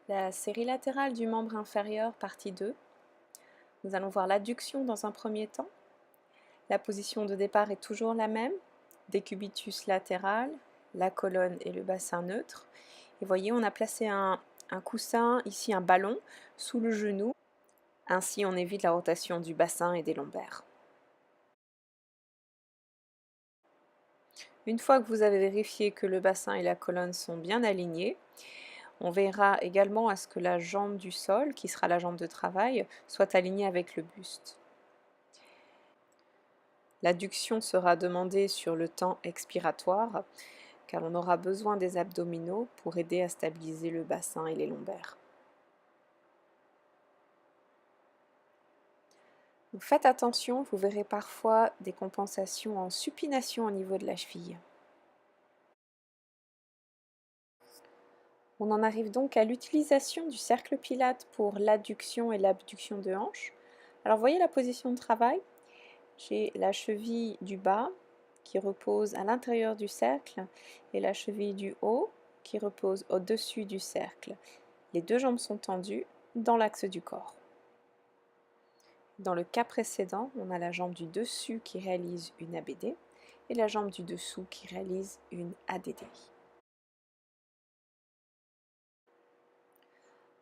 La série latérale du membre inférieur, partie 2. Nous allons voir l'adduction dans un premier temps. La position de départ est toujours la même, décubitus latéral, la colonne et le bassin neutre. Et voyez, on a placé un coussin, ici un ballon, sous le genou. Ainsi, on évite la rotation du bassin et des lombaires. Une fois que vous avez vérifié que le bassin et la colonne sont bien alignés, on veillera également à ce que la jambe du sol, qui sera la jambe de travail, soit alignée avec le buste. L'adduction sera demandée sur le temps expiratoire, car on aura besoin des abdominaux pour aider à stabiliser le bassin et les lombaires. Donc faites attention, vous verrez parfois des compensations en supination au niveau de la cheville. On en arrive donc à l'utilisation du cercle pilate pour l'adduction et l'abduction de hanche. Alors voyez la position de travail. J'ai la cheville du bas qui repose à l'intérieur du cercle et la cheville du haut qui repose au-dessus du cercle. Les deux jambes sont tendues dans l'axe du corps. Dans le cas précédent, on a la jambe du dessus qui réalise une ABD et la jambe du dessous qui réalise une ADD.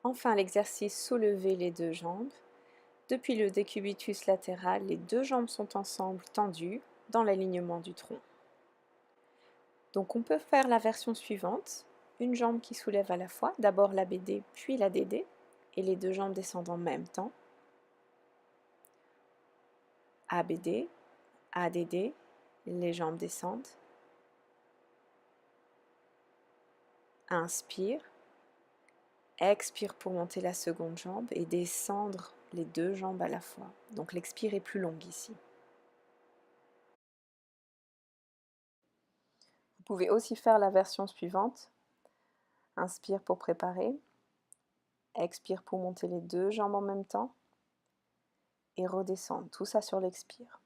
Enfin, l'exercice soulever les deux jambes. Depuis le décubitus latéral, les deux jambes sont ensemble tendues dans l'alignement du tronc. Donc on peut faire la version suivante, une jambe qui soulève à la fois, d'abord l'ABD puis l'ADD, et les deux jambes descendent en même temps. ABD, ADD, les jambes descendent. Inspire, expire pour monter la seconde jambe et descendre les deux jambes à la fois. Donc l'expire est plus longue ici. Vous pouvez aussi faire la version suivante. Inspire pour préparer. Expire pour monter les deux jambes en même temps. Et redescendre, tout ça sur l'expire.